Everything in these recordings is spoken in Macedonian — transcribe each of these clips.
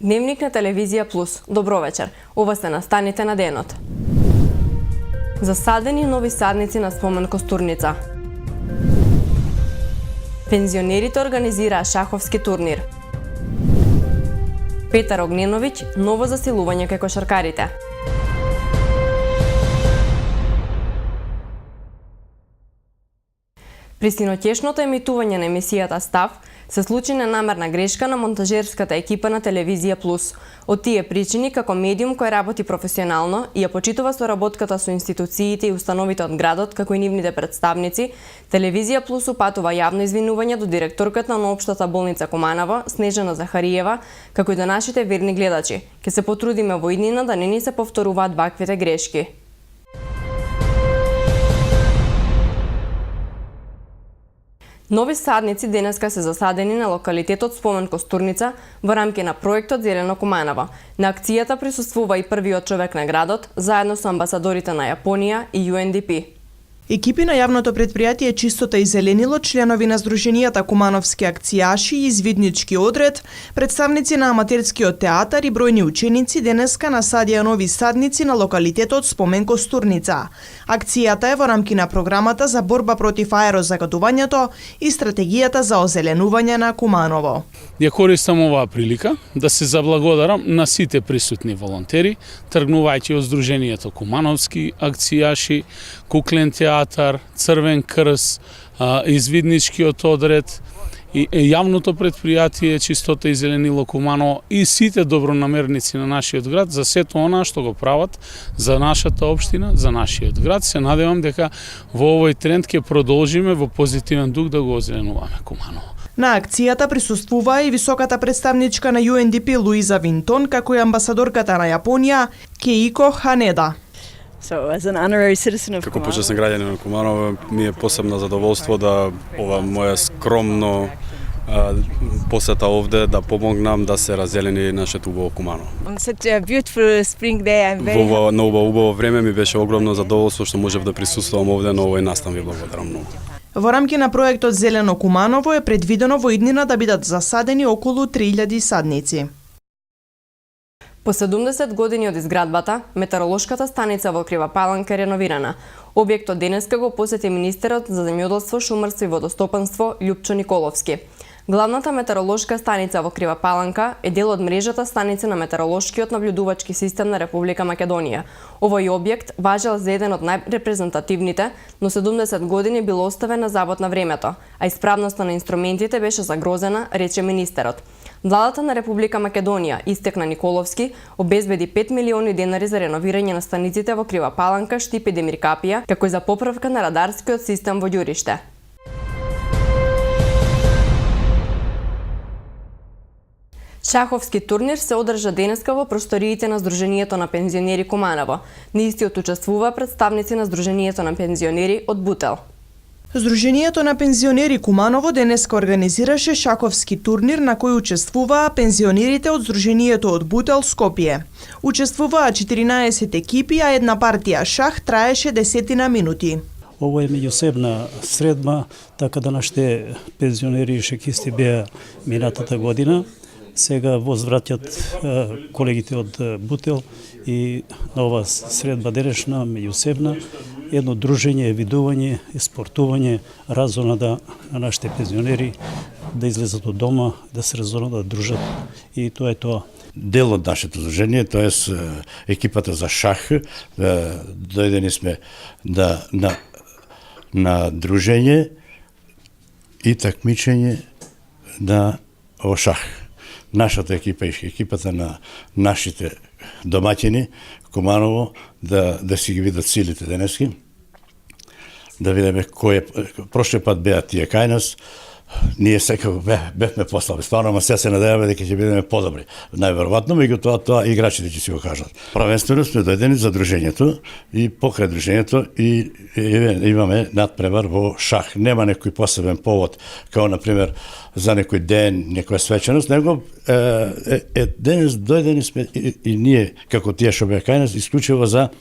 Дневник на телевизија Плюс. Добро вечер. Ова се настаните на денот. Засадени нови садници на спомен Костурница. Пензионерите организираа шаховски турнир. Петар Огненовиќ, ново засилување кај кошаркарите. При синоќешното емитување на емисијата Став се случи ненамерна грешка на монтажерската екипа на телевизија Плюс. Од тие причини, како медиум кој работи професионално и ја почитува соработката со институциите и установите од градот, како и нивните представници, телевизија Плюс упатува јавно извинување до директорката на општата болница Куманово, Снежана Захариева, како и до нашите верни гледачи. Ќе се потрудиме во иднина да не ни се повторуваат ваквите грешки. Нови садници денеска се засадени на локалитетот спомен Костурница во рамки на проектот Зелено Куманово. На акцијата присуствува и првиот човек на градот, заедно со амбасадорите на Јапонија и UNDP. Екипи на јавното предпријатие Чистота и зеленило, членови на Сдруженијата Кумановски акцијаши и Извиднички одред, представници на аматерскиот театар и бројни ученици денеска насадија нови садници на локалитетот спомен Костурница. Акцијата е во рамки на програмата за борба против аерозагадувањето и стратегијата за озеленување на Куманово. Ја користам оваа прилика да се заблагодарам на сите присутни волонтери, тргнувајќи од Сдруженијето Кумановски акцијаши, Куклен театар, Црвен крст, Извидничкиот одред и јавното предпријатие Чистота и зеленило Куманово и сите добронамерници на нашиот град за сето она што го прават за нашата општина, за нашиот град. Се надевам дека во овој тренд ќе продолжиме во позитивен дух да го озеленуваме Куманово. На акцијата присуствува и високата представничка на UNDP Луиза Винтон, како и амбасадорката на Јапонија Кейико Ханеда. Како почесен граѓанин на Куманово, ми е посебно задоволство да ова моја скромно посета овде да помогнам да се разелени нашето убаво Куманово. На ова убаво време ми беше огромно задоволство што можев да присуствувам овде на овој настан. Ви благодарам многу. Во рамки на проектот Зелено Куманово е предвидено во иднина да бидат засадени околу 3000 садници. По 70 години од изградбата, метеоролошката станица во Крива Паланка е реновирана. Објектот денеска го посети министерот за земјоделство, шумарство и водостопанство Љупчо Николовски. Главната метеоролошка станица во Крива Паланка е дел од мрежата станици на метеоролошкиот наблюдувачки систем на Република Македонија. Овој објект важел за еден од најрепрезентативните, но 70 години бил оставен на завод на времето, а исправноста на инструментите беше загрозена, рече министерот. Владата на Република Македонија, истекна Николовски, обезбеди 5 милиони денари за реновирање на станиците во Крива Паланка, Штип и Демир Капија, како и за поправка на радарскиот систем во Ѓуриште. Шаховски турнир се одржа денеска во просториите на Сдруженијето на пензионери Куманово. На истиот учествува представници на Сдруженијето на пензионери од Бутел. Сдруженијето на пензионери Куманово денеска организираше шаховски турнир на кој учествуваа пензионерите од Сдруженијето од Бутел Скопје. Учествуваа 14 екипи, а една партија шах траеше 10 минути. Ovo je меѓусебна средба, така да нашите пензионери и шахисти беа минатата година. Сега возвраќат колегите од Бутел и на ова средба денешна, меѓусебна, едно дружење, видување, спортување, разонада на нашите пензионери да излезат од дома, да се разонат, да дружат и тоа е тоа. Дел од нашето дружење, тоест екипата за шах, дојдени сме на дружење и такмичење на шах. Нашата екипа и екипата на нашите домаќини Куманово да си ги видат силите денески, да видиме кој прошлиот пат беа тие кај нас. Ние секако бевме послаби, стварно, ама сега се надеваме дека ќе бидеме подобри. Најверојатно, меѓутоа тоа играчите ќе си го кажат. Правенствено сме дојдени за дружењето и покрај дружењето и имаме надпревар во шах. Нема некој посебен повод, као например за некој ден, некоја свеченост, него денес дојдени сме и ние како тие што беа кај нас исклучиво за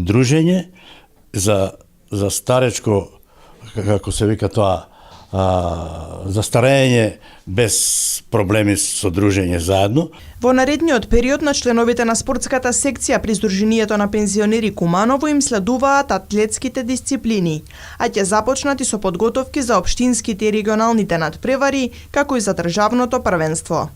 дружење, за старечко, како се вика тоа, застарење без проблеми со дружење заедно. Во наредниот период на членовите на спортската секција при Сдруженијето на пензионери Куманово им следуваат атлетските дисциплини, а ќе започнати со подготовки за општинските и регионалните надпревари, како и за државното првенство.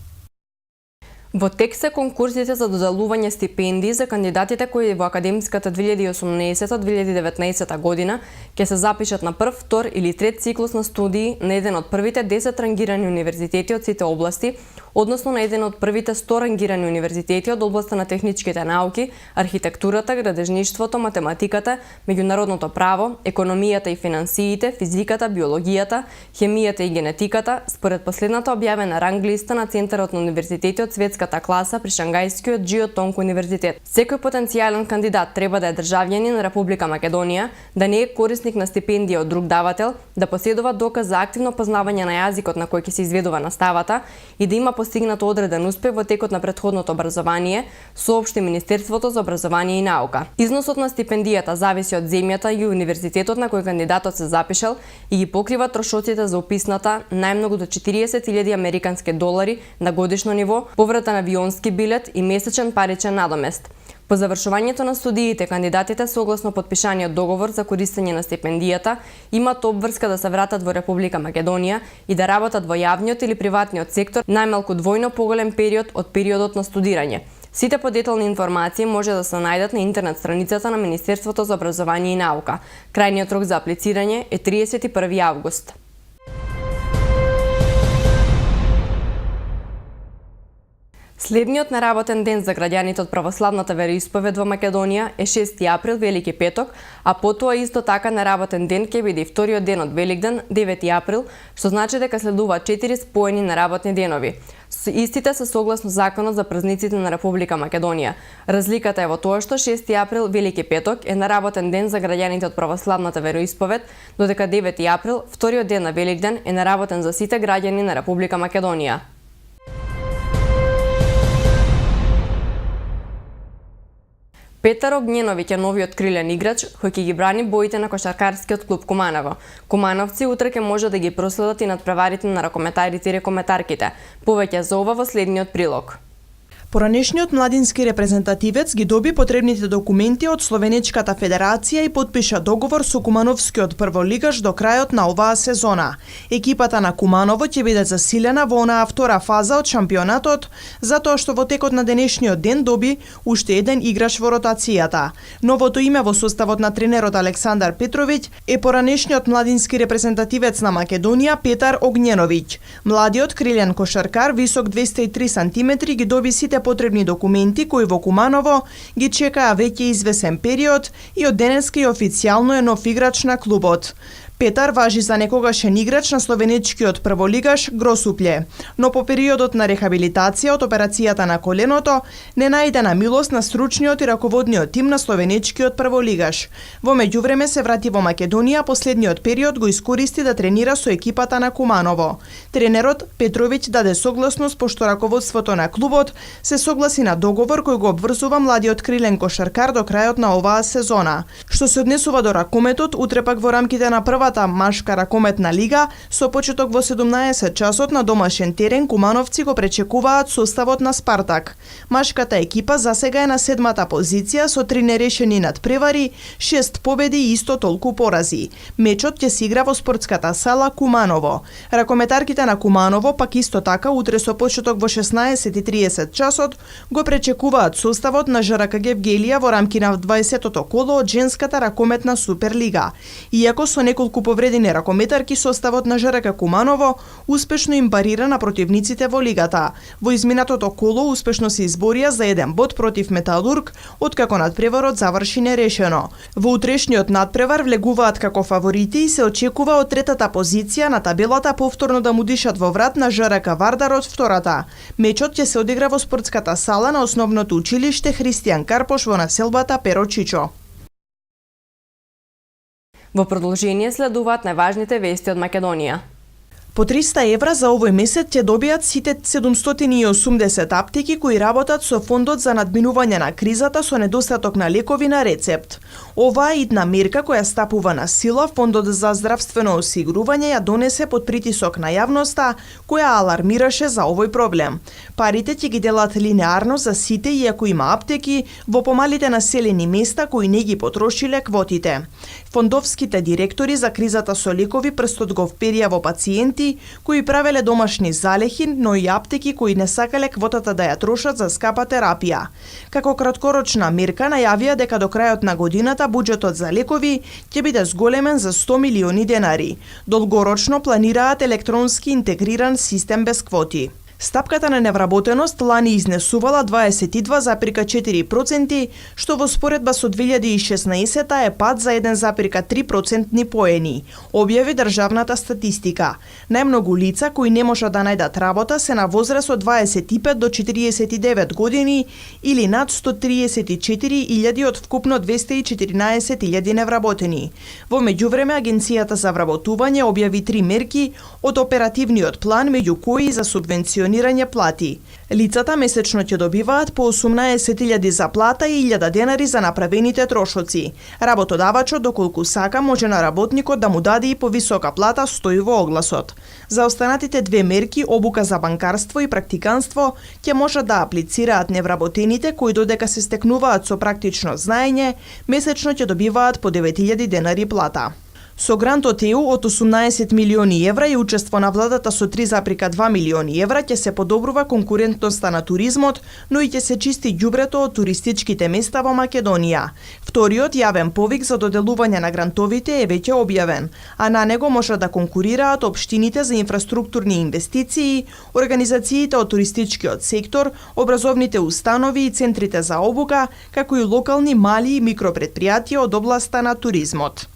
Во тек се конкурсите за доделување стипендии за кандидатите кои во академската 2018-2019 година ќе се запишат на прв, втор или трет циклус на студии на еден од првите 10 рангирани универзитети од сите области, односно на еден од првите 100 рангирани универзитети од областа на техничките науки, архитектурата, градежништвото, математиката, меѓународното право, економијата и финансиите, физиката, биологијата, хемијата и генетиката, според последната објавена ранглиста на Центарот на универзитети од светската класа при Шангајскиот Џио Тонг универзитет. Секој потенцијален кандидат треба да е државјанин на Република Македонија, да не е корисник на стипендија од друг давател, да поседува доказ за активно познавање на јазикот на кој ќе се изведува наставата и да има постигнато одреден успех во текот на претходното образование, соопшти Министерството за образование и наука. Износот на стипендијата зависи од земјата и универзитетот на кој кандидатот се запишал и ги покрива трошоците за уписната најмногу до 40.000 американски долари на годишно ниво, поврата на авионски билет и месечен паричен надомест. По завршувањето на студиите, кандидатите согласно подпишаниот договор за користење на стипендијата имаат обврска да се вратат во Република Македонија и да работат во јавниот или приватниот сектор најмалку двојно поголем период од периодот на студирање. Сите подетални информации може да се најдат на интернет страницата на Министерството за образование и наука. Крајниот рок за аплицирање е 31 август. Следниот неработен ден за граѓаните од православната вероисповед во Македонија е 6 април, Велики петок, а потоа исто така неработен ден ќе биде и вториот ден од Великден, 9 април, што значи дека следуваат 4 споени неработни денови. Истите се согласно законот за празниците на Република Македонија. Разликата е во тоа што 6 април, Велики петок, е неработен ден за граѓаните од православната вероисповед, додека 9 април, вториот ден на Великден, е неработен за сите граѓани на Република Македонија. Петар Огњеновиќ е новиот крилен играч кој ќе ги брани боите на кошаркарскиот клуб Куманово. Кумановци утре ќе може да ги проследат и надпреварите на ракометарите и рекометарките. Повеќе за ова во следниот прилог. Поранешниот младински репрезентативец ги доби потребните документи од Словенечката федерација и потпиша договор со Кумановскиот прволигаш до крајот на оваа сезона. Екипата на Куманово ќе биде засилена во онаа втора фаза од шампионатот, затоа што во текот на денешниот ден доби уште еден играч во ротацијата. Новото име во составот на тренерот Александар Петровиќ е поранешниот младински репрезентативец на Македонија Петар Огњеновиќ. Младиот крилен кошаркар, висок 203 сантиметри, ги доби сите потребни документи кои во Куманово ги чекаа веќе извесен период и од денеска и официјално е нов играч на клубот. Петар важи за некогашен играч на словенечкиот прволигаш Гросуплје, но по периодот на рехабилитација од операцијата на коленото не најде на милост на стручниот и раководниот тим на словенечкиот прволигаш. Во меѓувреме се врати во Македонија, последниот период го искористи да тренира со екипата на Куманово. Тренерот Петровиќ даде согласност пошто раководството на клубот се согласи на договор кој го обврзува младиот крилен кошаркар до крајот на оваа сезона. Што се однесува до ракометот, утре пак во рамките на првата машка ракометна лига, со почеток во 17 часот на домашен терен, кумановци го пречекуваат составот на Спартак. Машката екипа засега е на 7-та позиција со 3 нерешени надпревари, 6 победи и исто толку порази. Мечот ќе се игра во спортската сала Куманово. Ракометарките на Куманово пак исто така утре со почеток во 16:30 часот го пречекуваат составот на ЖРК Гевгелија во рамки на 20-тото коло од женската ракометна Суперлига. Иако со неколку повредени ракометарки, составот на ЖРК Куманово успешно им парира на противниците во лигата. Во изминатото коло успешно се изборија за 1 бод против Металург, откако надпреварот заврши нерешено. Во утрешниот надпревар влегуваат како фаворити и се очекува од третата позиција на табелата повторно да му дишат во врат на ЖРК Вардар од втората. Мечот ќе се одигра во спортската сала на основното училиште Христијан Карпош во населбата Перо Чичо. Во продолжение следуваат најважните вести од Македонија. По 300 евра за овој месец ќе добијат сите 780 аптеки кои работат со фондот за надминување на кризата со недостаток на лекови на рецепт. Оваа идна мерка која стапува на сила, Фондот за здравствено осигурување ја донесе под притисок на јавноста која алармираше за овој проблем. Парите ќе ги делат линеарно за сите иако има аптеки во помалите населени места кои не ги потрошиле квотите. Фондовските директори за кризата со лекови прстот го вперија во пациенти кои правеле домашни залехи, но и аптеки кои не сакале квотата да ја трошат за скапа терапија. Како краткорочна мерка најавија дека до крајот на годината буџетот за лекови ќе биде зголемен за 100 милиони денари. Долгорочно планираат електронски интегриран систем без квоти. Стапката на невработеност лани изнесувала 22,4%, што во споредба со 2016 е пад за 1,3% поени, објави државната статистика. Најмногу лица кои не можат да најдат работа се на возраст од 25 до 49 години или над 134.000 од вкупно 214.000 невработени. Во меѓувреме, Агенцијата за вработување објави 3 мерки од оперативниот план, меѓу кои за субвенционирање плати. Лицата месечно ќе добиваат по 18.000 за плата и 1.000 денари за направените трошоци. Работодавачот, доколку сака, може на работникот да му даде и повисока плата, стои во огласот. За останатите 2 мерки, обука за банкарство и практиканство, ќе можат да аплицираат невработените кои додека се стекнуваат со практично знаење, месечно ќе добиваат по 9.000 денари плата. Со грант од ЕУ од 18 милиони евра и учество на владата со 3,2 милиони евра ќе се подобрува конкурентноста на туризмот, но и ќе се чисти ѓубрето од туристичките места во Македонија. Вториот јавен повик за доделување на грантовите е веќе објавен, а на него може да конкурираат општините за инфраструктурни инвестиции, организациите од туристичкиот сектор, образовните установи и центрите за обука, како и локални мали и микропредпријатија од областа на туризмот.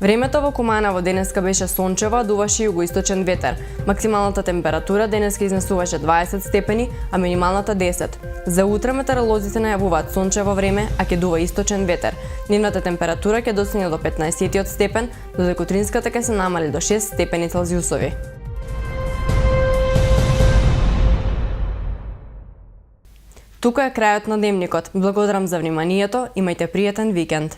Времето во Куманово денеска беше сончево, дуваше југоисточен ветер. Максималната температура денеска изнесуваше 20 степени, а минималната 10. За утре метеоролозите најавуваат сончево време, а ќе дува источен ветер. Дневната температура ќе достигне до 15 степен, додека утринската ќе се намали до 6 степени Целзиусови. Тука е крајот на дневникот. Благодарам за вниманието, имајте пријатен викенд.